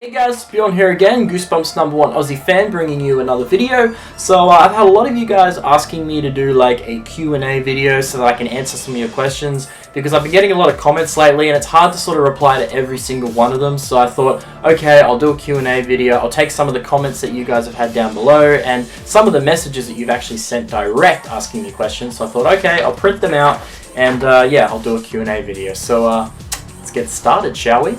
Hey guys, Bjorn here again, Goosebumps #1 Aussie fan, bringing you another video. So I've had a lot of you guys asking me to do like a Q&A video so that I can answer some of your questions, because I've been getting a lot of comments lately and it's hard to sort of reply to every single one of them. So I thought, okay, I'll do a Q&A video. I'll take some of the comments that you guys have had down below and some of the messages that you've actually sent direct asking me questions. So I thought, okay, I'll print them out and yeah, I'll do a Q&A video. So let's get started, shall we?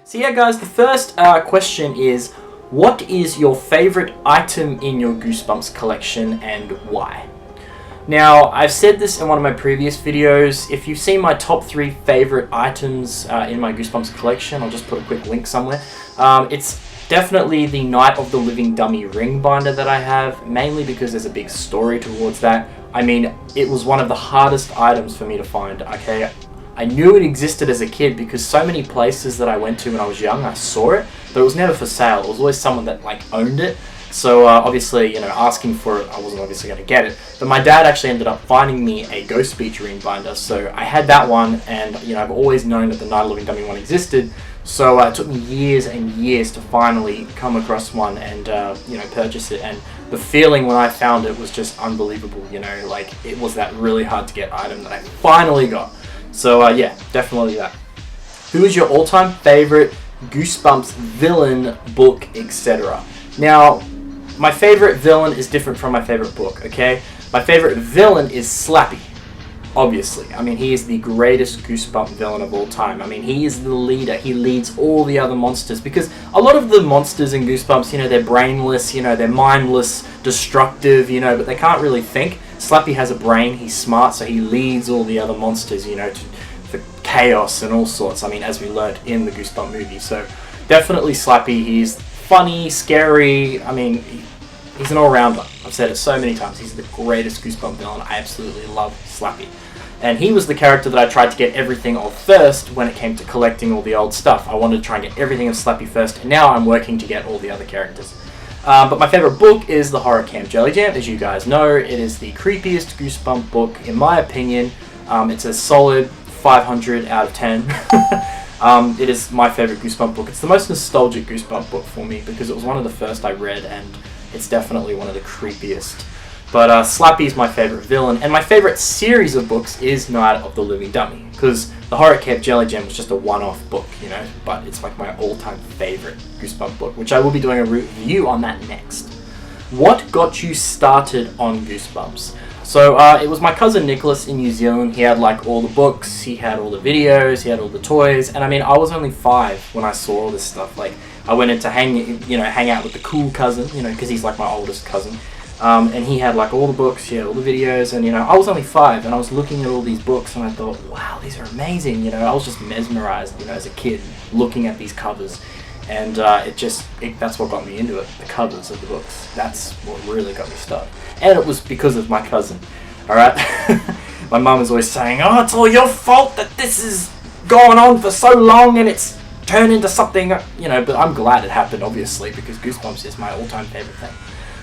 So yeah guys, the first question is, what is your favorite item in your Goosebumps collection and why? Now, I've said this in one of my previous videos. If you've seen my top 3 favorite items in my Goosebumps collection, I'll just put a quick link somewhere. It's definitely the Night of the Living Dummy ring binder that I have, mainly because there's a big story towards that. I mean, it was one of the hardest items for me to find, okay? I knew it existed as a kid because so many places that I went to when I was young, I saw it, but it was never for sale. It was always someone that like owned it. So obviously, you know, asking for it, I wasn't obviously going to get it. But my dad actually ended up finding me a Ghost Beach ring binder. So I had that one, and you know, I've always known that the Night of the Living Dummy one existed. So it took me years and years to finally come across one and you know, purchase it. And the feeling when I found it was just unbelievable. You know, like it was that really hard to get item that I finally got. So yeah, definitely that. Who is your all-time favorite Goosebumps villain, book, etc.? Now, my favorite villain is different from my favorite book, okay? My favorite villain is Slappy, obviously. I mean, he is the greatest Goosebump villain of all time. I mean, he is the leader. He leads all the other monsters, because a lot of the monsters in Goosebumps, you know, they're brainless, you know, they're mindless, destructive, you know, but they can't really think. Slappy has a brain, he's smart, so he leads all the other monsters, you know, for chaos and all sorts, I mean, as we learned in the Goosebump movie. So definitely Slappy. He's funny, scary, I mean, he's an all-rounder. I've said it so many times, he's the greatest Goosebump villain. I absolutely love Slappy. And he was the character that I tried to get everything of first when it came to collecting all the old stuff. I wanted to try and get everything of Slappy first, and now I'm working to get all the other characters. But my favorite book is The Horror Camp Jelly Jam. As you guys know, it is the creepiest Goosebump book, in my opinion. It's a solid 500 out of 10. It is my favorite Goosebump book. It's the most nostalgic Goosebump book for me because it was one of the first I read, and it's definitely one of the creepiest. But Slappy is my favorite villain, and my favorite series of books is Night of the Living Dummy, because The Horror Camp Jelly Jam was just a one-off book, you know, but it's like my all-time favorite Goosebump book, which I will be doing a review on that next. What got you started on Goosebumps? So it was my cousin Nicholas in New Zealand. He had like all the books, he had all the videos, he had all the toys, and I mean, I was only 5 when I saw all this stuff. Like, I went in to hang out with the cool cousin, you know, because he's like my oldest cousin. And he had like all the books, he had all the videos, and you know, I was only 5 and I was looking at all these books and I thought, wow, these are amazing, you know. I was just mesmerized, you know, as a kid looking at these covers, and that's what got me into it, the covers of the books. That's what really got me started, and it was because of my cousin. Alright, my mum was always saying, oh, it's all your fault that this is going on for so long and it's turned into something, you know, but I'm glad it happened, obviously, because Goosebumps is my all-time favorite thing.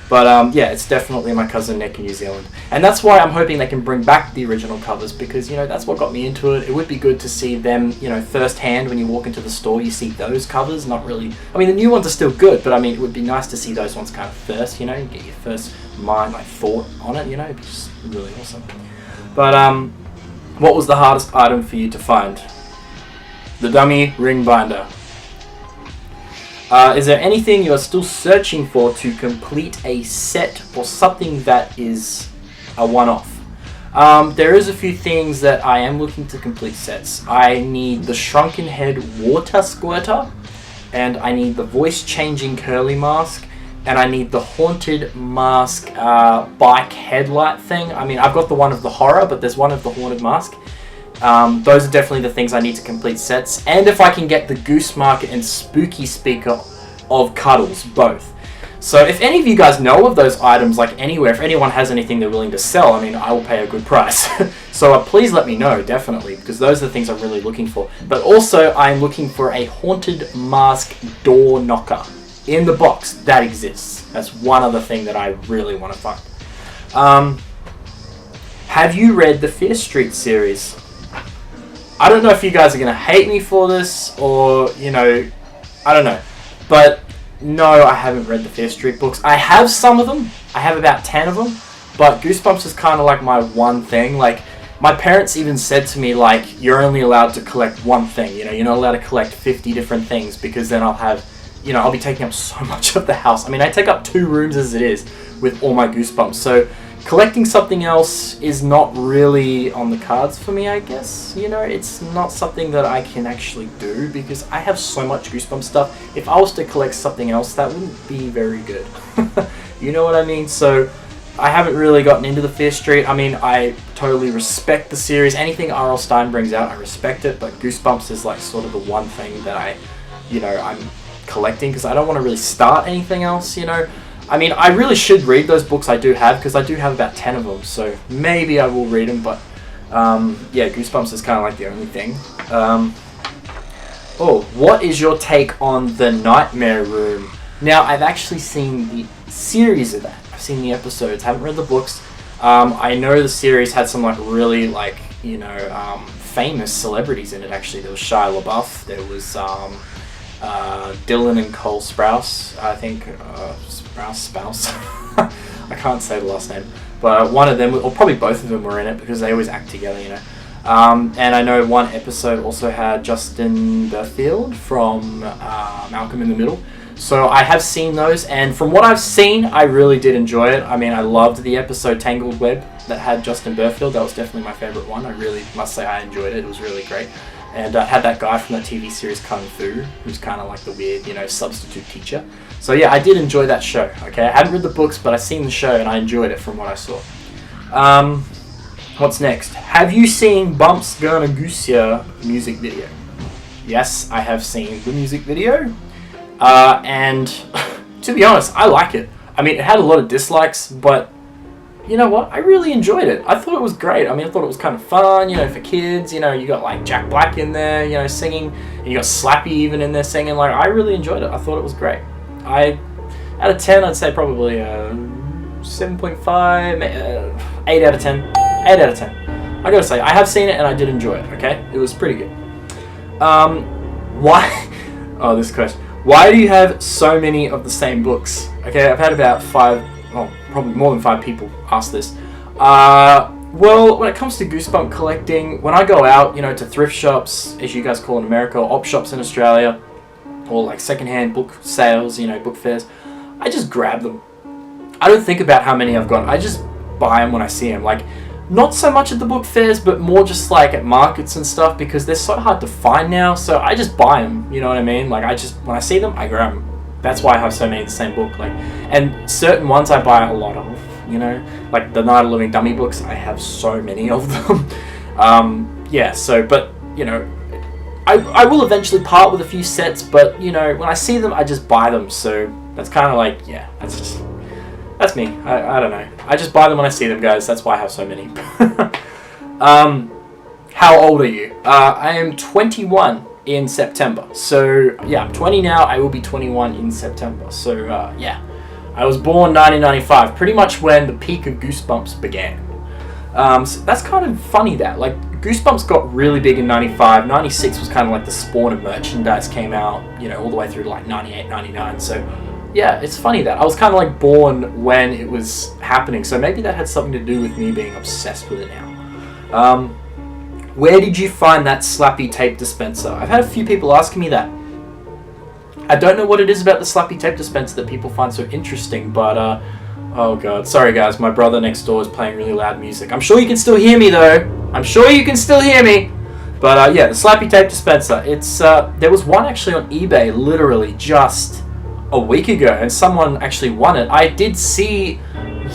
But yeah, it's definitely my cousin Nick in New Zealand. And that's why I'm hoping they can bring back the original covers, because, you know, that's what got me into it. It would be good to see them, you know, firsthand when you walk into the store, you see those covers, not really... I mean, the new ones are still good, but I mean, it would be nice to see those ones kind of first, you know, you get your first thought on it, you know, it'd be just really awesome. But What was the hardest item for you to find? The dummy ring binder. Is there anything you are still searching for to complete a set or something that is a one-off? There is a few things that I am looking to complete sets. I need the shrunken head water squirter, and I need the voice changing curly mask, and I need the haunted mask bike headlight thing. I mean, I've got the one of the horror, but there's one of the haunted mask. Those are definitely the things I need to complete sets. And if I can get the goose market and spooky speaker of Cuddles, both. So if any of you guys know of those items, like anywhere, if anyone has anything they're willing to sell, I mean, I will pay a good price. So please let me know, definitely, because those are the things I'm really looking for. But also, I'm looking for a haunted mask door knocker in the box. That exists. That's one other thing that I really want to find. Have you read the Fear Street series? I don't know if you guys are going to hate me for this, or, you know, I don't know. But no, I haven't read the Fear Street books. I have some of them. I have about 10 of them. But Goosebumps is kind of like my one thing. Like, my parents even said to me, like, you're only allowed to collect one thing. You know, you're not allowed to collect 50 different things, because then I'll have, you know, I'll be taking up so much of the house. I mean, I take up 2 rooms as it is with all my Goosebumps. So collecting something else is not really on the cards for me, I guess. You know, it's not something that I can actually do, because I have so much Goosebumps stuff. If I was to collect something else, that wouldn't be very good. You know what I mean? So I haven't really gotten into the Fear Street. I mean, I totally respect the series. Anything R.L.Stine brings out, I respect it. But Goosebumps is like sort of the one thing that I'm collecting, because I don't want to really start anything else, you know. I mean, I really should read those books I do have, because I do have about 10 of them, so maybe I will read them, but yeah, Goosebumps is kind of like the only thing. What is your take on The Nightmare Room? Now, I've actually seen the series of that. I've seen the episodes, haven't read the books. I know the series had some like really like, you know, famous celebrities in it actually. There was Shia LaBeouf, there was Dylan and Cole Sprouse, I think, Spouse. I can't say the last name, but one of them, or probably both of them, were in it, because they always act together, you know. And I know one episode also had Justin Berfield from Malcolm in the Middle. So I have seen those, and from what I've seen, I really did enjoy it. I mean, I loved the episode Tangled Web that had Justin Berfield. That was definitely my favorite one. I really must say I enjoyed it. It was really great. And had that guy from that TV series Kung Fu, who's kind of like the weird, you know, substitute teacher. So yeah, I did enjoy that show. Okay, I haven't read the books, but I've seen the show and I enjoyed it from what I saw. What's next? Have you seen Bumps Gonna Goose Ya music video? Yes, I have seen the music video. And to be honest, I like it. I mean, it had a lot of dislikes, but you know what? I really enjoyed it. I thought it was great. I mean, I thought it was kind of fun, you know, for kids. You know, you got like Jack Black in there, you know, singing, and you got Slappy even in there singing. Like, I really enjoyed it. I thought it was great. Out of 10, I'd say probably 7.5, 8 out of 10. 8 out of 10. I gotta say, I have seen it and I did enjoy it, okay? It was pretty good. Why? Oh, this question. Why do you have so many of the same books? Okay, I've had about 5, well, probably more than 5 people ask this. Well, when it comes to Goosebump collecting, when I go out, you know, to thrift shops, as you guys call in America, or op shops in Australia, or like secondhand book sales, you know, book fairs, I just grab them. I don't think about how many I've got. I just buy them when I see them. Like, not so much at the book fairs, but more just like at markets and stuff, because they're so hard to find now. So I just buy them. You know what I mean? Like, when I see them, I grab them. That's why I have so many of the same book. Like, and certain ones I buy a lot of. You know, like the Night of Living Dummy books. I have so many of them. Yeah. So, but you know, I will eventually part with a few sets, but you know, when I see them, I just buy them. So that's kind of like, yeah, that's me. I don't know. I just buy them when I see them, guys. That's why I have so many. How old are you? I am 21 in September. So yeah, I'm 20 now. I will be 21 in September. So yeah, I was born 1995, pretty much when the peak of Goosebumps began. So that's kind of funny that, like, Goosebumps got really big in 95. 96 was kind of like the spawn of merchandise came out, you know, all the way through to like 98, 99. So yeah, it's funny that I was kind of like born when it was happening. So maybe that had something to do with me being obsessed with it now. Where did you find that slappy tape dispenser? I've had a few people asking me that. I don't know what it is about the slappy tape dispenser that people find so interesting, but oh god, sorry guys, my brother next door is playing really loud music. I'm sure you can still hear me though. I'm sure you can still hear me. But yeah, the slappy tape dispenser. It's there was one actually on eBay literally just a week ago, and someone actually won it. I did see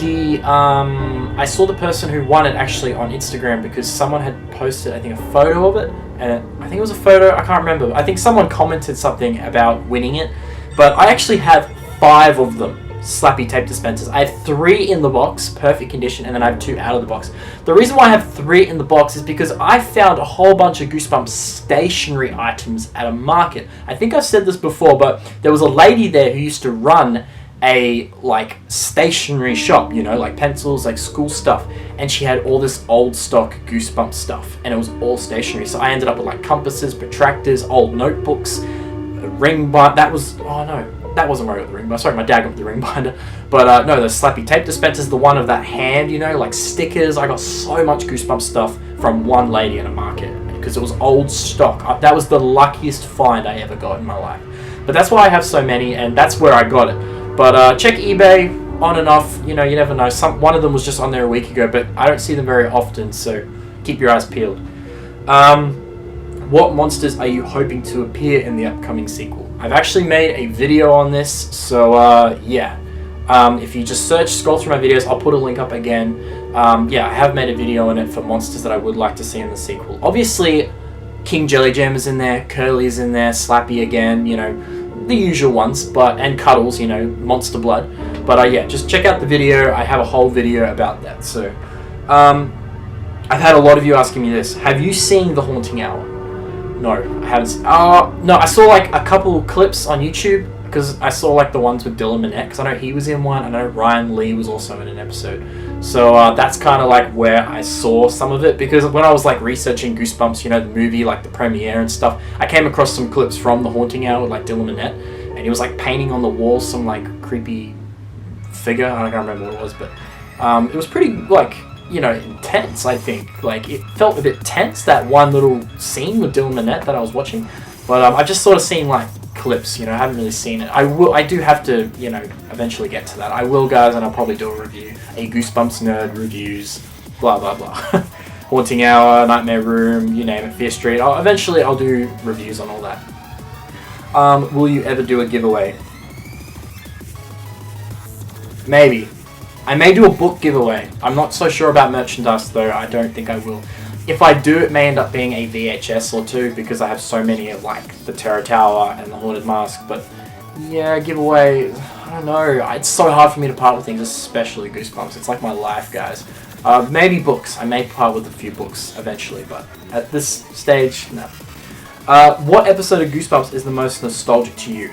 the I saw the person who won it actually on Instagram, because someone had posted, I think, a photo of it, and I think it was a photo, I can't remember. I think someone commented something about winning it, but I actually have 5 of them, slappy tape dispensers. I have 3 in the box, perfect condition, and then I have 2 out of the box. The reason why I have 3 in the box is because I found a whole bunch of Goosebumps stationery items at a market. I think I've said this before, but there was a lady there who used to run a like stationery shop, you know, like pencils, like school stuff, and she had all this old stock Goosebumps stuff, and it was all stationery. So I ended up with like compasses, protractors, old notebooks, a ring binder. That was, oh no, that wasn't where I got the ring binder. Sorry, my dad got the ring binder. But no, the slappy tape dispensers, the one of that hand, you know, like stickers. I got so much Goosebumps stuff from one lady in a market because it was old stock. That was the luckiest find I ever got in my life. But that's why I have so many, and that's where I got it. But check eBay on and off. You know, you never know. One of them was just on there a week ago, but I don't see them very often, so keep your eyes peeled. What monsters are you hoping to appear in the upcoming sequel? I've actually made a video on this, so yeah. If you just scroll through my videos, I'll put a link up again. Yeah, I have made a video on it for monsters that I would like to see in the sequel. Obviously, King Jelly Jam is in there, Curly is in there, Slappy again, you know, the usual ones, and Cuddles, you know, Monster Blood. But yeah, just check out the video. I have a whole video about that. So, I've had a lot of you asking me this. Have you seen The Haunting Hour? No, I haven't. No, I saw like a couple clips on YouTube, because I saw like the ones with Dylan Minnette, because I know he was in one. I know Ryan Lee was also in an episode. So that's kind of like where I saw some of it, because when I was like researching Goosebumps, you know, the movie, like the premiere and stuff, I came across some clips from The Haunting Hour with like Dylan Minnette, and he was like painting on the wall some like creepy figure. I can't remember what it was, but it was pretty like, you know, intense. I think like it felt a bit tense, that one little scene with Dylan Minnette that I was watching. But I've just sort of seen like clips, you know, I haven't really seen it. I do have to, you know, eventually get to that. I will, guys, and I'll probably do a review. A Goosebumps nerd reviews, blah blah blah. Haunting Hour, Nightmare Room, you name it, Fear Street. Eventually I'll do reviews on all that. Will you ever do a giveaway? Maybe. I may do a book giveaway. I'm not so sure about merchandise though. I don't think I will. If I do, it may end up being a VHS or 2, because I have so many of like the Terror Tower and the Haunted Mask. But yeah, giveaway, I don't know. It's so hard for me to part with things, especially Goosebumps. It's like my life, guys. Maybe books. I may part with a few books eventually, but at this stage, no. What episode of Goosebumps is the most nostalgic to you?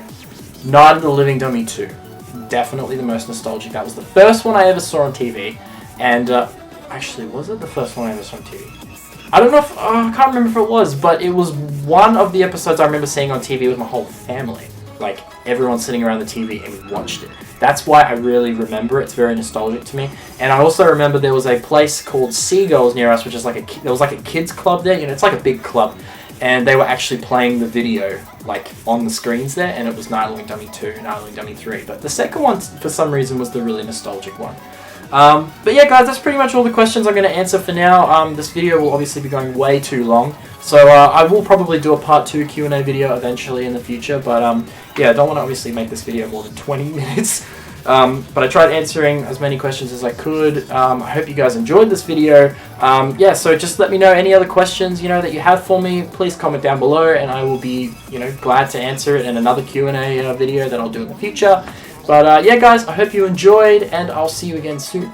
Night of the Living Dummy 2. Definitely the most nostalgic. That was the first one I ever saw on TV. And actually, was it the first one I ever saw on TV? I don't know if, I can't remember if it was, but it was one of the episodes I remember seeing on TV with my whole family. Like, everyone sitting around the TV, and we watched it. That's why I really remember it. It's very nostalgic to me. And I also remember there was a place called Seagulls near us, which is like there was like a kids club there. You know, it's like a big club. And they were actually playing the video, like, on the screens there, and it was Night of the Living Dummy 2, Night of the Living Dummy 3. But the second one, for some reason, was the really nostalgic one. But yeah, guys, that's pretty much all the questions I'm going to answer for now. This video will obviously be going way too long, so I will probably do a part 2 Q&A video eventually in the future, but yeah, I don't want to obviously make this video more than 20 minutes, but I tried answering as many questions as I could. I hope you guys enjoyed this video. Yeah, so just let me know any other questions, you know, that you have for me. Please comment down below, and I will be, you know, glad to answer it in another Q&A video that I'll do in the future. But yeah, guys, I hope you enjoyed, and I'll see you again soon.